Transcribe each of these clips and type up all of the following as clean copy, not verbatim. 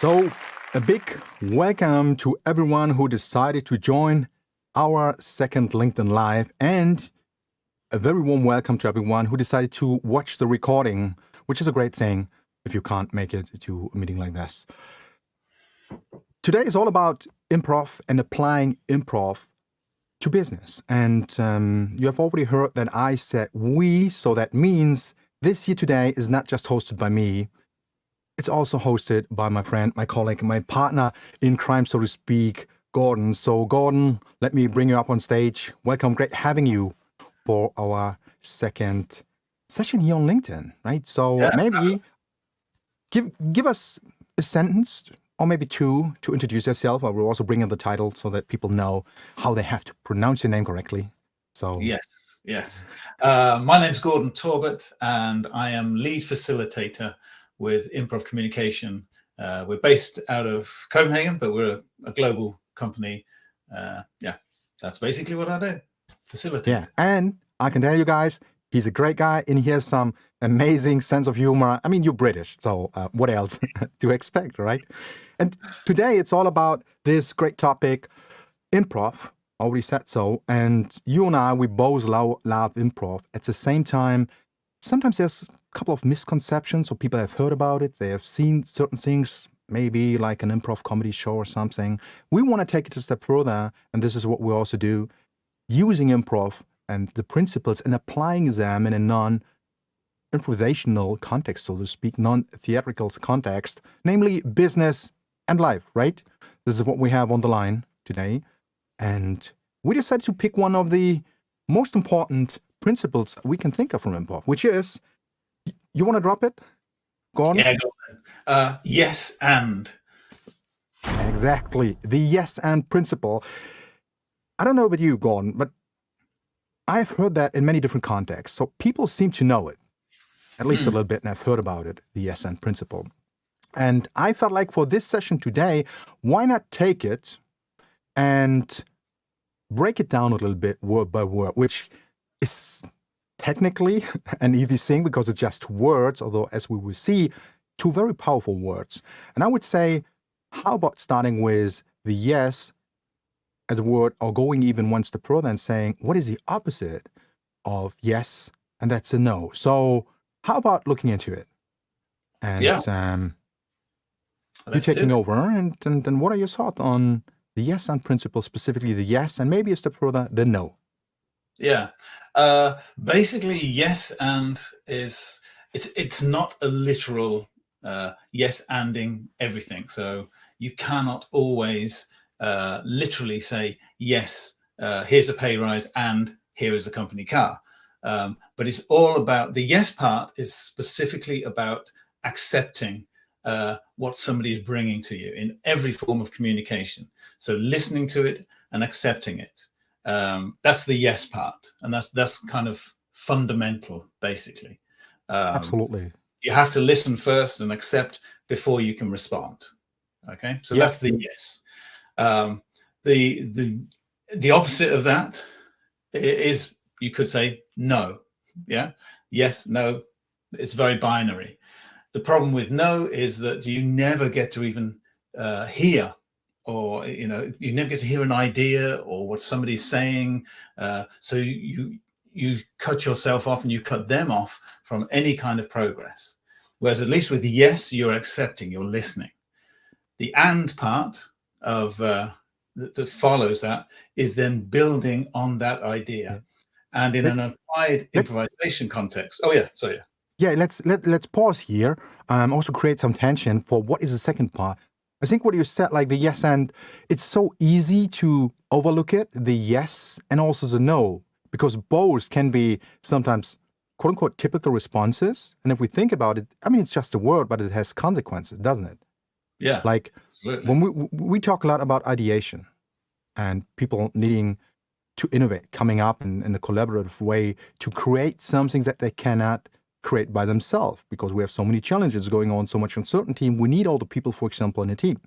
So, a big welcome to everyone who decided to join our second LinkedIn Live, and a very warm welcome to everyone who decided to watch the recording, which is a great thing if you can't make it to a meeting like this. Today is all about improv and applying improv to business. And you have already heard that I said we, so that means this here today is not just hosted by me. It's also hosted by my friend, my colleague, my partner in crime, so to speak, Gordon. So Gordon, let me bring you up on stage. Welcome, great having you for our second session here on LinkedIn, right? So maybe give us a sentence or maybe two to introduce yourself. I will also bring in the title so that people know how they have to pronounce your name correctly. So Yes. My name's Gordon Torbett, and I am lead facilitator with Improv Communication. We're based out of Copenhagen, but we're a global company. That's basically what I do. Facilitate. Yeah, and I can tell you guys, he's a great guy, and he has some amazing sense of humor. I mean, you're British, so what else to expect, right? And today it's all about this great topic, improv. Already said so. And you and I, we both love improv. At the same time, sometimes there's a couple of misconceptions, so people have heard about it. They have seen certain things, maybe like an improv comedy show or something. We want to take it a step further, and this is what we also do, using improv and the principles and applying them in a non-improvisational context, so to speak, non-theatrical context, namely business and life, right? This is what we have on the line today. And we decided to pick one of the most important principles we can think of from improv, which is, you want to drop it? Gordon? Yeah, go on. Yes, and. Exactly. The yes and principle. I don't know about you, Gordon, but I've heard that in many different contexts. So people seem to know it, at least a little bit, and I've heard about it, the yes and principle. And I felt like for this session today, why not take it and break it down a little bit word by word, which is technically an easy thing because it's just words, although as we will see, two very powerful words. And I would say, how about starting with the yes as a word, or going even one step further and saying, what is the opposite of yes? And that's a no. So how about looking into it? And you taking over, and what are your thoughts on the yes and principle, specifically the yes, and maybe a step further, the no? Yeah. Basically, yes and is, it's not a literal yes anding everything. So you cannot always literally say, yes, here's a pay rise and here is a company car. But it's all about, the yes part is specifically about accepting what somebody is bringing to you in every form of communication. So listening to it and accepting it. That's the yes part, and that's kind of fundamental, basically. Absolutely. You have to listen first and accept before you can respond. Okay, so that's the yes. The opposite of that is, you could say, no. Yeah, yes, no. It's very binary. The problem with no is that you never get to even hear, or you never get to hear an idea or what somebody's saying. So you cut yourself off, and you cut them off from any kind of progress. Whereas at least with the yes, you're accepting, you're listening. The and part of that follows that is then building on that idea, and in an applied improvisation context. Oh yeah, sorry. Yeah, let's pause here. Also create some tension for what is the second part. I think what you said, like the yes and, it's so easy to overlook it, the yes and also the no, because both can be sometimes quote unquote typical responses. And if we think about it, I mean, it's just a word, but it has consequences, doesn't it? Yeah. Like absolutely. when we talk a lot about ideation and people needing to innovate, coming up in a collaborative way to create something that they cannot create by themselves, because we have so many challenges going on, so much uncertainty. We need all the people, for example, in a team.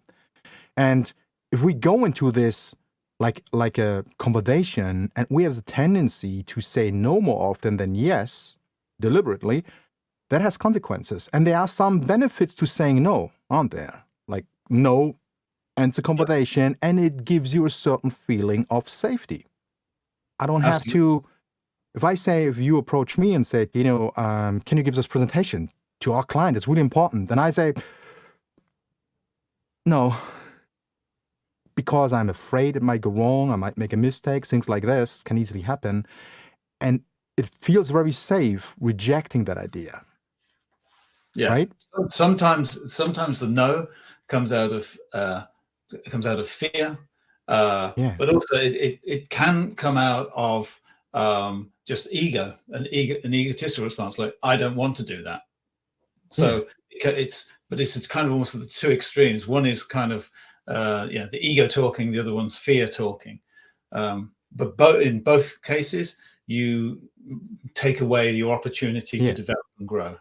And if we go into this like a conversation and we have the tendency to say no more often than yes, deliberately, that has consequences. And there are some benefits to saying no, aren't there? Like no ends the conversation, and it gives you a certain feeling of safety. I don't have to. If you approach me and say, can you give this presentation to our client? It's really important. And I say, no, because I'm afraid it might go wrong. I might make a mistake. Things like this can easily happen. And it feels very safe rejecting that idea. Yeah. Right. Sometimes the no comes out of fear. But also it can come out of just ego, an egotistical response, like I don't want to do that. So it's kind of almost the two extremes. One is kind of the ego talking, the other one's fear talking. But in both cases, you take away your opportunity to develop and grow.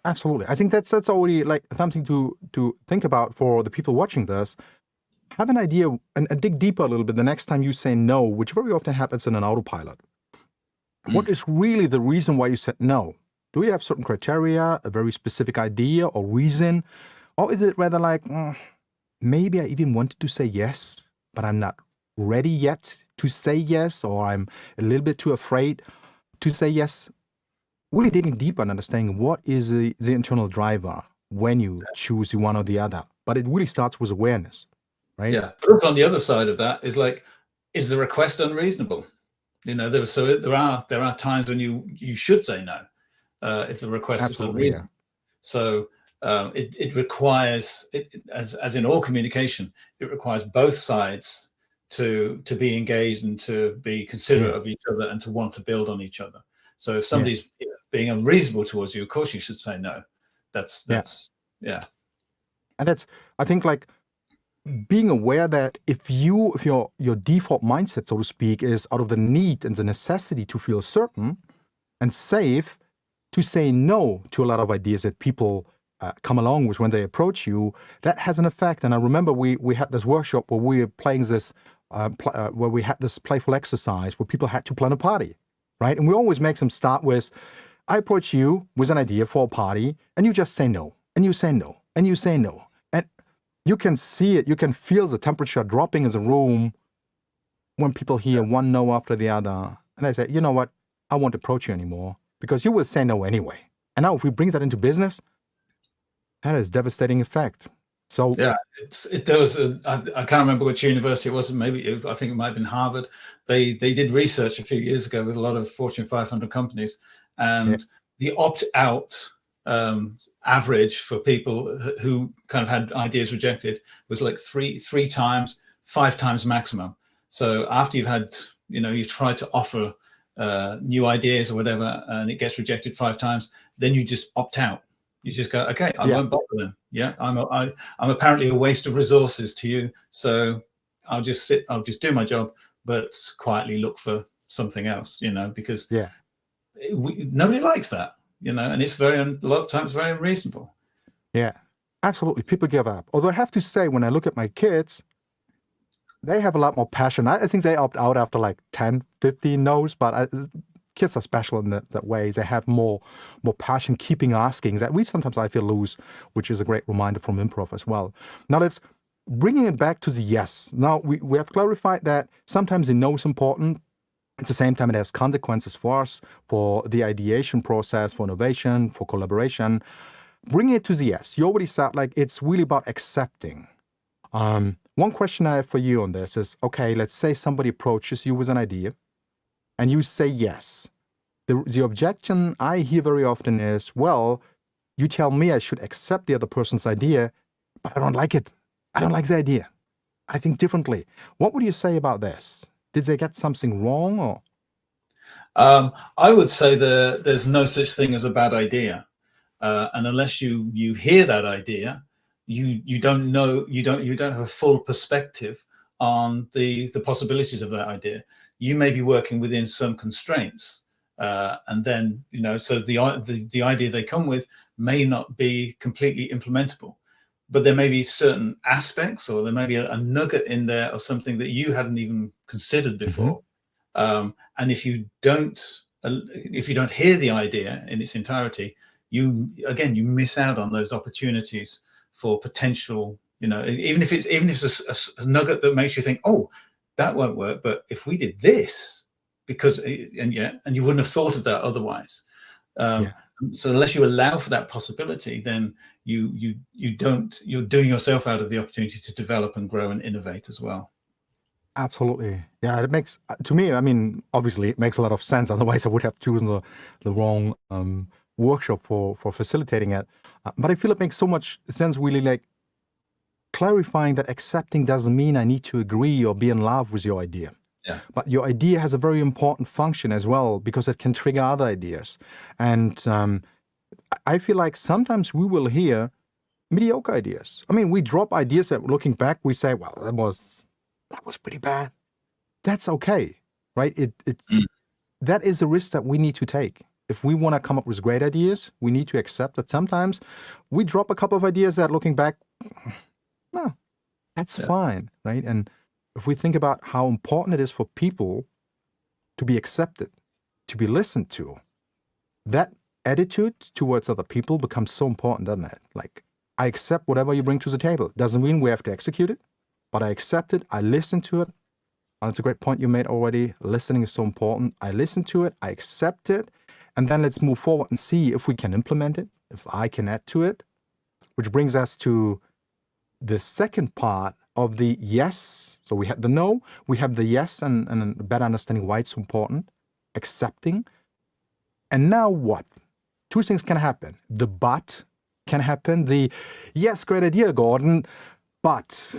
Absolutely. I think that's already like something to think about for the people watching this. Have an idea and dig deeper a little bit the next time you say no, which very often happens in an autopilot. What is really the reason why you said no? Do you have certain criteria, a very specific idea or reason? Or is it rather like, maybe I even wanted to say yes, but I'm not ready yet to say yes, or I'm a little bit too afraid to say yes? Really digging deeper and understanding what is the internal driver when you choose one or the other. But it really starts with awareness, right? Yeah. But on the other side of that is like, is the request unreasonable? There are times when you should say no if the request is unreasonable. So it requires, as in all communication, it requires both sides to be engaged and to be considerate of each other and to want to build on each other. So if somebody's being unreasonable towards you, of course you should say no. That's And that's, I think, like being aware that if your default mindset, so to speak, is out of the need and the necessity to feel certain and safe, to say no to a lot of ideas that people come along with when they approach you, that has an effect. And I remember we had this workshop where we were playing this, where we had this playful exercise where people had to plan a party, right? And we always make them start with, I approach you with an idea for a party, and you just say no, and you say no, and you say no. And you can see it, you can feel the temperature dropping in the room when people hear one no after the other. And they say, you know what, I won't approach you anymore because you will say no anyway. And now if we bring that into business, that has devastating effect. So yeah, there was I can't remember which university it was. I think it might have been Harvard. They did research a few years ago with a lot of Fortune 500 companies, and the opt-out average for people who kind of had ideas rejected was like three times, 5 times maximum. So after you've had, you've tried to offer new ideas or whatever, and it gets rejected 5 times, then you just opt out. You just go, okay, I won't bother them. Yeah, I'm apparently a waste of resources to you, so I'll just do my job, but quietly look for something else. Because nobody likes that. And it's a lot of times very unreasonable. Yeah, absolutely. People give up. Although I have to say, when I look at my kids, they have a lot more passion. I think they opt out after like 10, 15 no's, but kids are special in that way. They have more passion, keeping asking, that we sometimes, I feel, lose, which is a great reminder from improv as well. Now let's bringing it back to the yes. Now we have clarified that sometimes the no is important. At the same time, it has consequences for us, for the ideation process, for innovation, for collaboration. Bringing it to the yes. You already said, like, it's really about accepting. One question I have for you on this is, okay, let's say somebody approaches you with an idea and you say yes. The objection I hear very often is, well, you tell me I should accept the other person's idea, but I don't like it. I don't like the idea. I think differently. What would you say about this? Did they get something wrong? Or I would say there's no such thing as a bad idea. And unless you hear that idea, you don't know, you don't have a full perspective on the possibilities of that idea. You may be working within some constraints, and then so the idea they come with may not be completely implementable, but there may be certain aspects, or there may be a nugget in there of something that you hadn't even considered before. And if you don't hear the idea in its entirety, you miss out on those opportunities for potential Even if it's a nugget that makes you think, oh, that won't work, but if we did this, and you wouldn't have thought of that otherwise. So unless you allow for that possibility, then you're doing yourself out of the opportunity to develop and grow and innovate as well. Absolutely. Yeah, it makes, to me, I mean, obviously it makes a lot of sense. Otherwise I would have chosen the wrong workshop for facilitating it. But I feel it makes so much sense, really, like clarifying that accepting doesn't mean I need to agree or be in love with your idea. Yeah. But your idea has a very important function as well, because it can trigger other ideas. And I feel like sometimes we will hear mediocre ideas. I mean, we drop ideas that, looking back, we say, well, that was pretty bad. That's okay, right? That is a risk that we need to take. If we want to come up with great ideas, we need to accept that sometimes we drop a couple of ideas that, looking back, no, that's fine, right? And if we think about how important it is for people to be accepted, to be listened to, that attitude towards other people becomes so important, doesn't it? Like, I accept whatever you bring to the table. Doesn't mean we have to execute it, but I accept it, I listen to it. And it's a great point you made already. Listening is so important. I listen to it, I accept it, and then let's move forward and see if we can implement it, if I can add to it, which brings us to the second part of the yes. So we had the no, we have the yes, and a better understanding why it's so important, accepting. And now what? Two things can happen. The but can happen. The yes, great idea, Gordon, but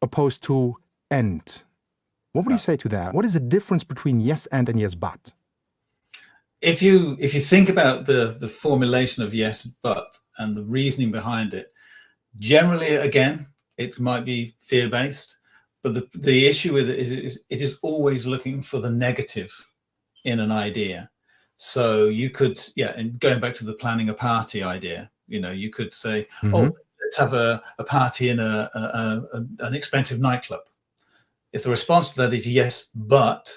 opposed to and. What would you say to that? What is the difference between yes and yes but? If you think about the formulation of yes but and the reasoning behind it, generally, again, it might be fear-based, but the issue with it is it is always looking for the negative in an idea. So you could, and going back to the planning a party idea, you could say, oh, let's have a party in an expensive nightclub. If the response to that is yes, but,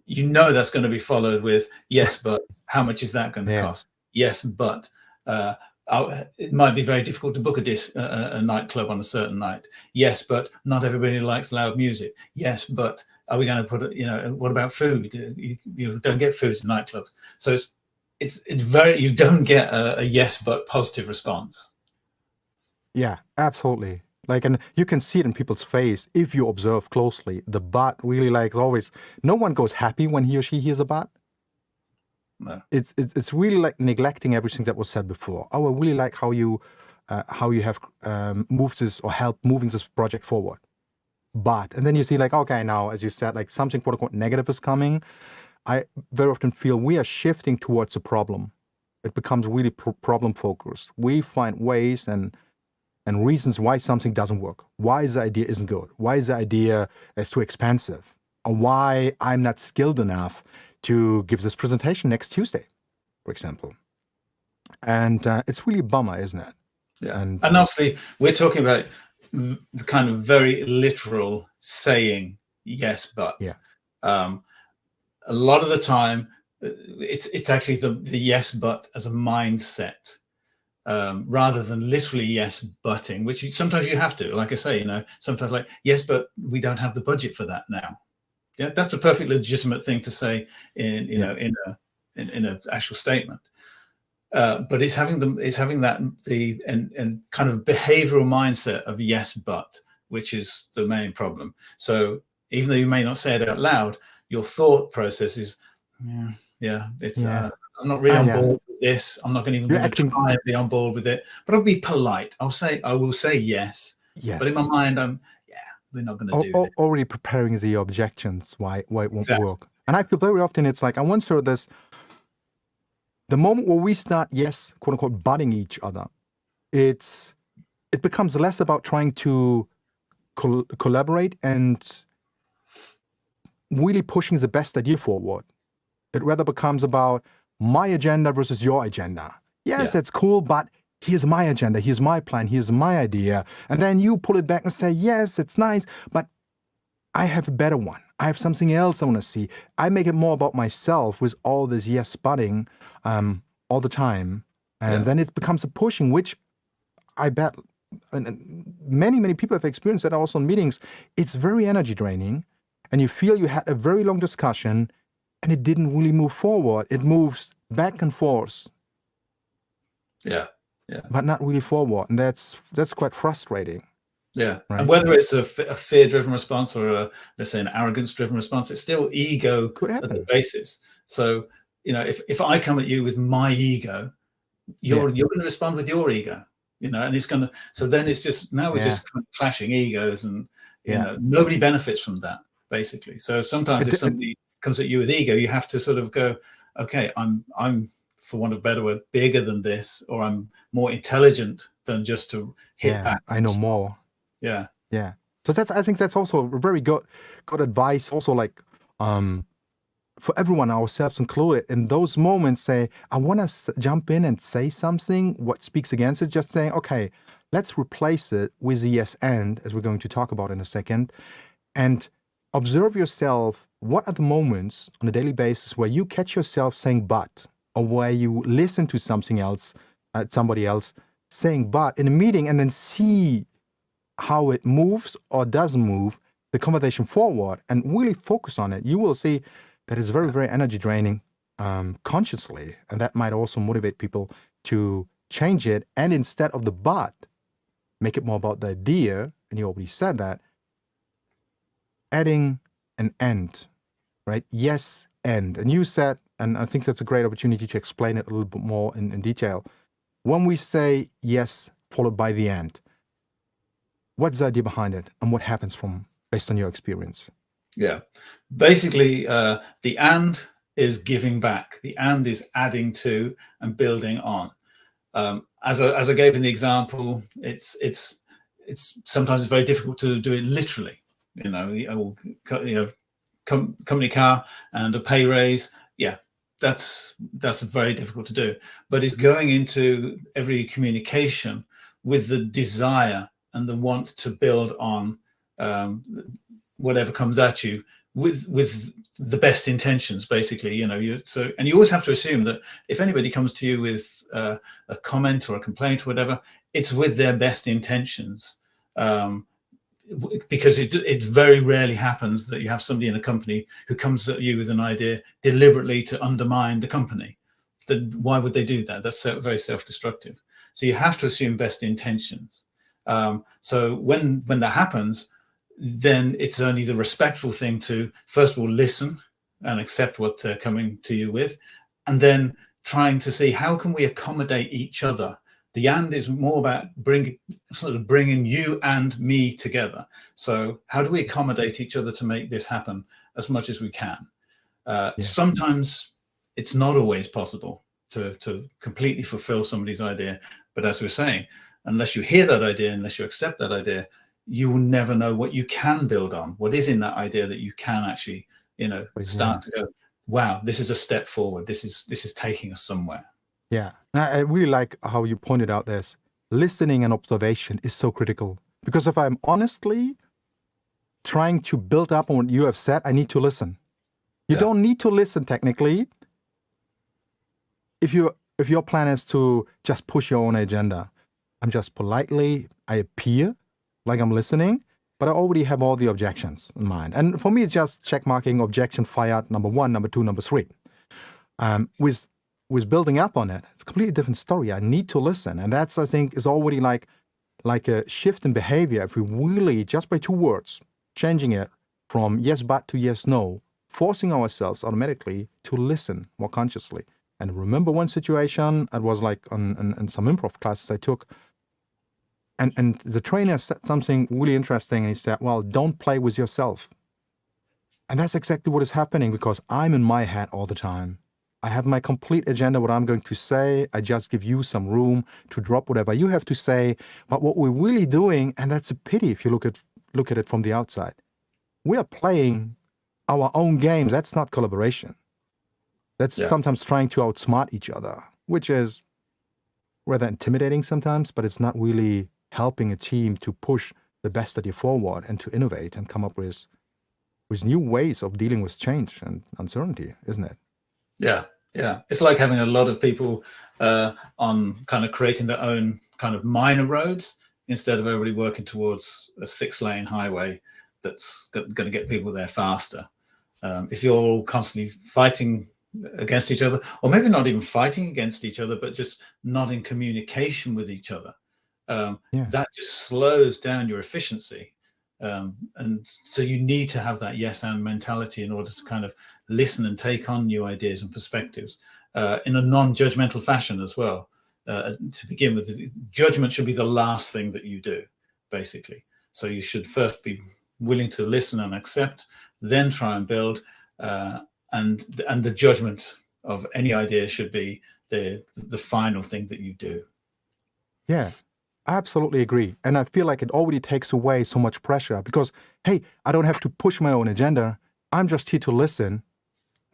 that's going to be followed with yes, but how much is that going to cost? Yes, but it might be very difficult to book a nightclub on a certain night. Yes, but not everybody likes loud music. Yes, but are we going to put what about food? You don't get food in nightclubs. So it's very, you don't get a yes, but positive response. Yeah, absolutely. Like, and you can see it in people's face if you observe closely. The but really, like, always, no one goes happy when he or she hears a but. No. It's really like neglecting everything that was said before. Oh, I really like how you have moved this or helped moving this project forward. But, and then you see, like, okay, now, as you said, like, something quote unquote negative is coming. I very often feel we are shifting towards a problem. It becomes really problem focused. We find ways and reasons why something doesn't work, why the idea isn't good, why the idea is too expensive, or why I'm not skilled enough to give this presentation next Tuesday, for example. And it's really a bummer, isn't it? Yeah. And obviously, we're talking about the kind of very literal saying yes, but. Yeah. A lot of the time, it's actually the yes, but as a mindset. Rather than literally yes butting, which sometimes you have to, like I say, sometimes like yes, but we don't have the budget for that now. Yeah, that's a perfectly legitimate thing to say in an actual statement. But it's having that and kind of behavioral mindset of yes, but, which is the main problem. So even though you may not say it out loud, your thought process is, I'm not really on board with this. I'm not going to try and be on board with it, but I'll be polite. I will say yes. But in my mind, we're not going to do this. Already preparing the objections why it won't work. And I feel very often it's like, I once heard this, the moment where we start, yes, quote unquote, butting each other, it becomes less about trying to collaborate and really pushing the best idea forward. It rather becomes about my agenda versus your agenda. Yes, that's cool, but here's my agenda, here's my plan, here's my idea. And then you pull it back and say, yes, it's nice, but I have a better one. I have something else I want to see. I make it more about myself with all this yes butting all the time. And then it becomes a pushing, which I bet and many people have experienced that also in meetings. It's very energy draining, and you feel you had a very long discussion, and it didn't really move forward. It moves back and forth, Yeah. but not really forward, and that's quite frustrating. Yeah. Right. And whether it's a fear-driven response or let's say an arrogance-driven response, it's still ego at the basis. So, if I come at you with my ego, you're going to respond with your ego, and it's going to, so then it's just, now we're just kind of clashing egos, and, nobody benefits from that, basically. So sometimes if somebody comes at you with ego, you have to sort of go, okay, I'm for want of a better word, bigger than this, or I'm more intelligent than just to hit back. I know more. Yeah. So I think that's also a very good advice. Also, like, for everyone, ourselves included, in those moments, say, I want to jump in and say something. What speaks against it? Just saying, okay, let's replace it with a yes and, as we're going to talk about in a second, and observe yourself. What are the moments on a daily basis where you catch yourself saying but, or where you listen to something else, somebody else saying but in a meeting, and then see how it moves or doesn't move the conversation forward, and really focus on it. You will see that it's very, very energy draining consciously, and that might also motivate people to change it. And instead of the but, make it more about the idea, and you already said that, adding an end, right? Yes, and you said, and I think that's a great opportunity to explain it a little bit more in detail. When we say yes followed by the end, what's the idea behind it, and what happens based on your experience? Yeah, basically, the and is giving back. The and is adding to and building on. As I gave in the example, it's sometimes it's very difficult to do it literally. Company car and a pay raise. Yeah, that's very difficult to do. But it's going into every communication with the desire and the want to build on whatever comes at you with the best intentions, basically. And you always have to assume that if anybody comes to you with a comment or a complaint or whatever, it's with their best intentions, because it very rarely happens that you have somebody in a company who comes at you with an idea deliberately to undermine the company. Why would they do that? That's very self-destructive. So you have to assume best intentions. So when that happens, then it's only the respectful thing to, first of all, listen and accept what they're coming to you with, and then trying to see how can we accommodate each other. The and is more about bringing you and me together. So how do we accommodate each other to make this happen as much as we can? Sometimes it's not always possible to completely fulfill somebody's idea. But as we're saying, unless you hear that idea, unless you accept that idea, you will never know what you can build on, what is in that idea that you can actually, start to go, wow, this is a step forward. This is taking us somewhere. Yeah. I really like how you pointed out this. Listening and observation is so critical, because if I'm honestly trying to build up on what you have said, I need to listen. You don't need to listen technically. If your plan is to just push your own agenda, I appear like I'm listening, but I already have all the objections in mind. And for me, it's just check marking, objection fired, number 1, number 2, number 3. With building up on it, it's a completely different story. I need to listen. And that's, I think, is already like a shift in behavior. If we really, just by 2 words, changing it from yes, but to yes, no, forcing ourselves automatically to listen more consciously. And remember one situation, it was like in some improv classes I took, and the trainer said something really interesting, and he said, well, don't play with yourself. And that's exactly what is happening, because I'm in my head all the time. I have my complete agenda, what I'm going to say. I just give you some room to drop whatever you have to say. But what we're really doing, and that's a pity if you look at it from the outside, we are playing our own games. That's not collaboration. That's sometimes trying to outsmart each other, which is rather intimidating sometimes, but it's not really helping a team to push the best idea forward and to innovate and come up with new ways of dealing with change and uncertainty, isn't it? Yeah. It's like having a lot of people on kind of creating their own kind of minor roads, instead of everybody working towards a 6-lane highway that's going to get people there faster. If you're all constantly fighting against each other, or maybe not even fighting against each other, but just not in communication with each other, that just slows down your efficiency. And so you need to have that yes and mentality in order to kind of listen and take on new ideas and perspectives in a non-judgmental fashion as well. To begin with, judgment should be the last thing that you do, basically. So you should first be willing to listen and accept, then try and build, and the judgment of any idea should be the final thing that you do. Yeah, I absolutely agree. And I feel like it already takes away so much pressure because, hey, I don't have to push my own agenda. I'm just here to listen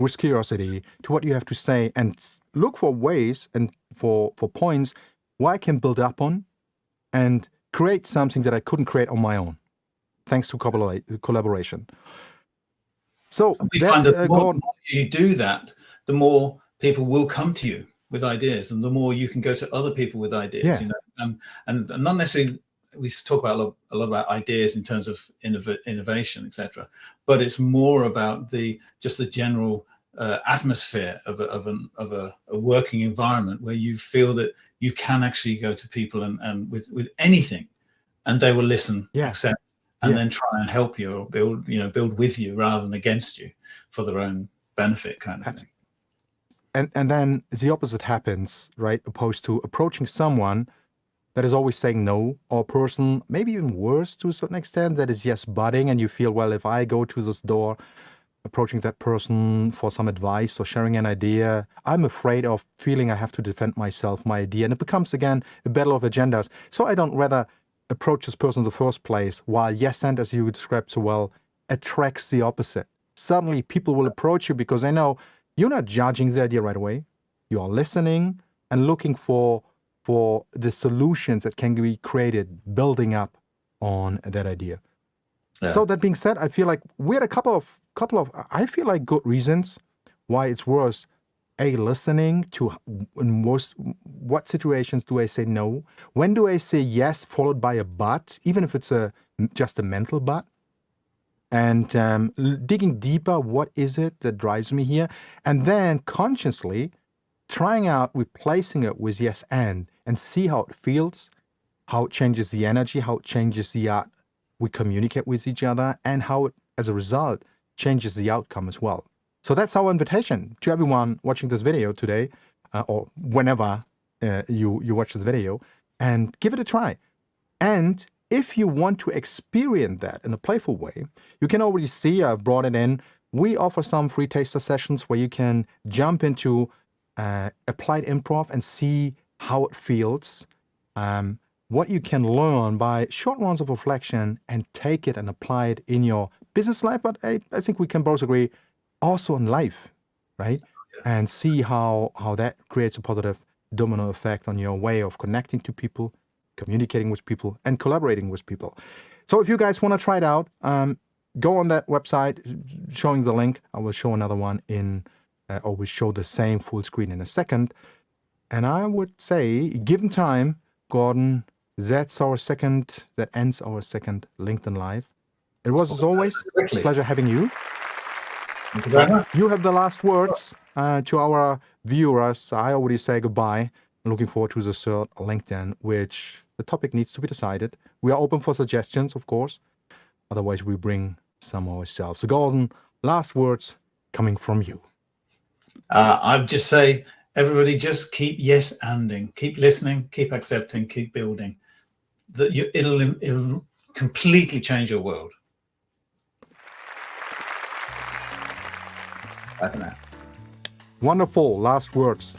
with curiosity to what you have to say and look for ways and for points where I can build up on and create something that I couldn't create on my own, thanks to collaboration. So we find that the more you do that, the more people will come to you with ideas, and the more you can go to other people with ideas. You know, and not necessarily. We talk about a lot about ideas in terms of innovation, etc. But it's more about just the general atmosphere of a working environment where you feel that you can actually go to people and with anything, and they will listen, accept, and then try and help you or build with you rather than against you for their own benefit, kind of thing. And then the opposite happens, right? Opposed to approaching someone that is always saying no, or a person, maybe even worse to a certain extent, that is yes butting, and you feel, well, if I go to this door, approaching that person for some advice or sharing an idea, I'm afraid of feeling I have to defend myself, my idea, and it becomes again a battle of agendas. So I don't rather approach this person in the first place, while yes and, as you described so well, attracts the opposite. Suddenly people will approach you because they know you're not judging the idea right away. You are listening and looking for the solutions that can be created, building up on that idea. So that being said, I feel like we had a couple of I feel like good reasons why it's worth listening to in what situations do I say no? When do I say yes followed by a but, even if it's just a mental but? And digging deeper, what is it that drives me here? And then consciously trying out replacing it with yes and see how it feels, how it changes the energy, how it changes the art we communicate with each other, and how it, as a result, changes the outcome as well. So that's our invitation to everyone watching this video today, or whenever you watch this video, and give it a try. And if you want to experience that in a playful way, you can already see I've brought it in. We offer some free taster sessions where you can jump into applied improv and see how it feels, what you can learn by short rounds of reflection and take it and apply it in your business life. But I think we can both agree also in life, right? And see how that creates a positive domino effect on your way of connecting to people, communicating with people, and collaborating with people. So if you guys want to try it out, go on that website, showing the link. I will show another one or we show the same full screen in a second. And I would say, given time, Gordon, that ends our second LinkedIn Live. It was, as always, a pleasure having you. Thank you very much. You have the last words to our viewers. I already say goodbye. I'm looking forward to the third LinkedIn, which the topic needs to be decided. We are open for suggestions, of course. Otherwise, we bring some ourselves. So, Gordon, last words coming from you. I'd just say, everybody just keep yes-anding, keep listening, keep accepting, keep building. It'll completely change your world. Bye for now. Wonderful last words.